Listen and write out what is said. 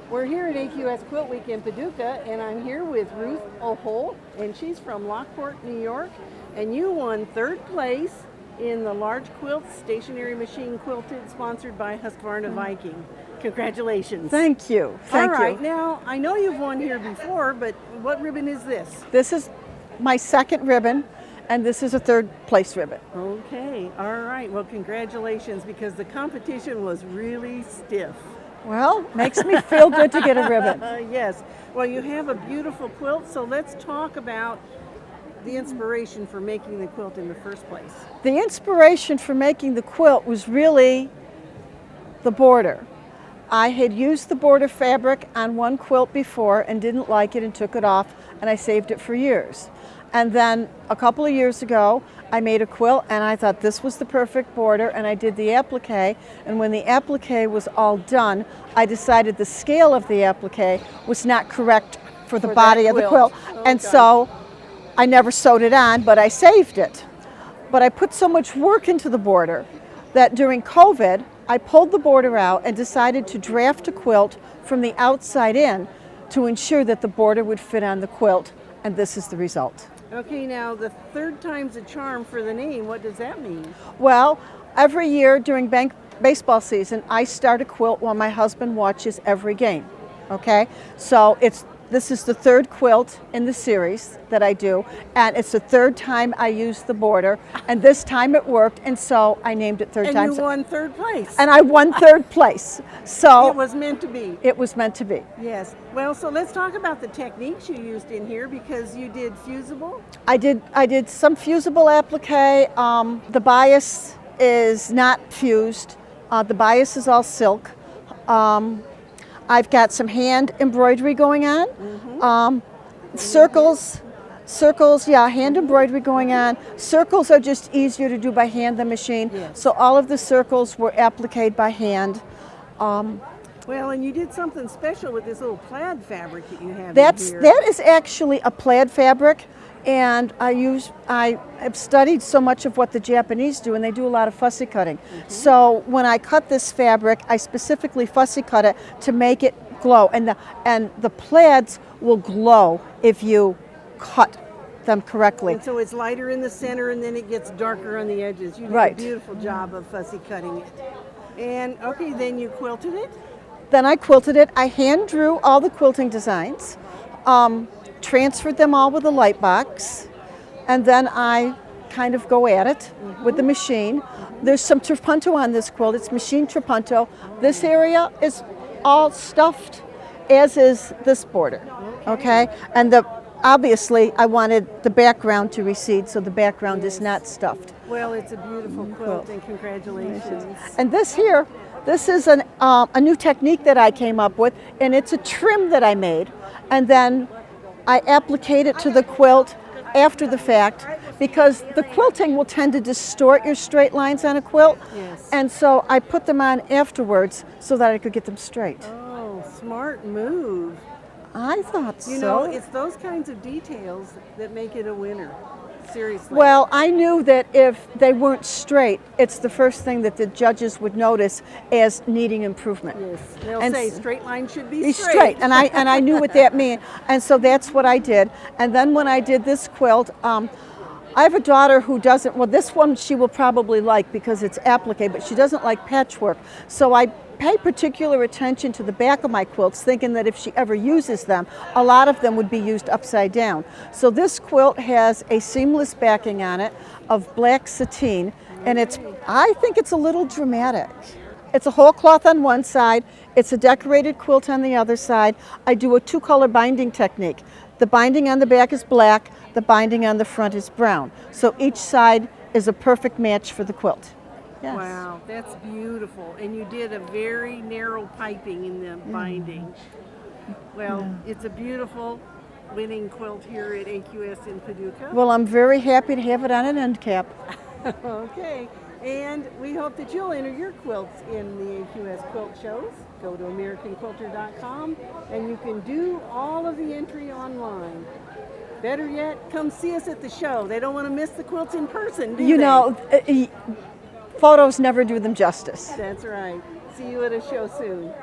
We're here at AQS Quilt Week in Paducah, and I'm here with Ruth Ohol, and she's from Lockport, New York, and you won third place in the large quilt stationary machine Quilted, sponsored by Husqvarna Viking. Congratulations. Thank you. Thank All right, you. now I know you've won here before, but what ribbon is this? This is my second ribbon, and this is a third place ribbon. Okay, all right. Well, congratulations, because the competition was really stiff. Well, makes me feel good to get a ribbon. Yes. Well, you have a beautiful quilt, so let's talk about the inspiration for making the quilt in the first place. The inspiration for making the quilt was really the border. I had used the border fabric on one quilt before and didn't like it and took it off, and I saved it for years. And then a couple of years ago, I made a quilt and I thought this was the perfect border, and I did the applique, and when the applique was all done, I decided the scale of the applique was not correct for the body of the quilt. And so I never sewed it on, but I saved it. But I put so much work into the border that during COVID, I pulled the border out and decided to draft a quilt from the outside in to ensure that the border would fit on the quilt, and this is the result. Okay, now the third time's a charm for the name. What does that mean? Well, every year during baseball season, I start a quilt while my husband watches every game. Okay, so this is the third quilt in the series that I do, and it's the third time I used the border, and this time it worked, and so I named it third time. And you won third place. And I won third place. So it was meant to be. It was meant to be. Yes. Well, so let's talk about the techniques you used in here, because you did fusible. I did some fusible applique. The bias is not fused. The bias is all silk. I've got some hand embroidery going on. Circles, yeah, hand embroidery going on. Circles are just easier to do by hand than machine. Yes. So all of the circles were appliqued by hand. Well, and you did something special with this little plaid fabric that you have in here. That is actually a plaid fabric, and I have studied so much of what the Japanese do, and they do a lot of fussy cutting. So when I cut this fabric, I specifically fussy cut it to make it glow, and the plaids will glow if you cut them correctly. And so it's lighter in the center, and then it gets darker on the edges. You did Right. a beautiful job of fussy cutting it. And okay, then you quilted it. Then I quilted it. I hand drew all the quilting designs, transferred them all with a light box, and then I kind of go at it with the machine. There's some trapunto on this quilt. It's machine trapunto. This area is all stuffed, as is this border. Okay? And obviously I wanted the background to recede, so the background is not stuffed. Well, it's a beautiful quilt, and congratulations. And this here, this is a new technique that I came up with, and it's a trim that I made, and then I appliqued it to the quilt after the fact, because the quilting will tend to distort your straight lines on a quilt. Yes. And so I put them on afterwards so that I could get them straight. Oh, smart move. I thought so. You know, it's those kinds of details that make it a winner. Seriously. Well, I knew that if they weren't straight, it's the first thing that the judges would notice as needing improvement. Yes, they'll say straight line should be straight. Straight, and I knew what that meant, and so that's what I did. And then when I did this quilt, I have a daughter who doesn't. Well, this one she will probably like because it's applique, but she doesn't like patchwork. So I pay particular attention to the back of my quilts, thinking that if she ever uses them, a lot of them would be used upside down. So this quilt has a seamless backing on it of black sateen, and I think it's a little dramatic. It's a whole cloth on one side, it's a decorated quilt on the other side. I do a two-color binding technique. The binding on the back is black, the binding on the front is brown. So each side is a perfect match for the quilt. Yes. Wow, that's beautiful. And you did a very narrow piping in the binding. Well, it's a beautiful winning quilt here at AQS in Paducah. Well, I'm very happy to have it on an end cap. Okay, and we hope that you'll enter your quilts in the AQS quilt shows. Go to AmericanQuilter.com, and you can do all of the entry online. Better yet, come see us at the show. They don't want to miss the quilts in person, do they? You know, photos never do them justice. That's right. See you at a show soon.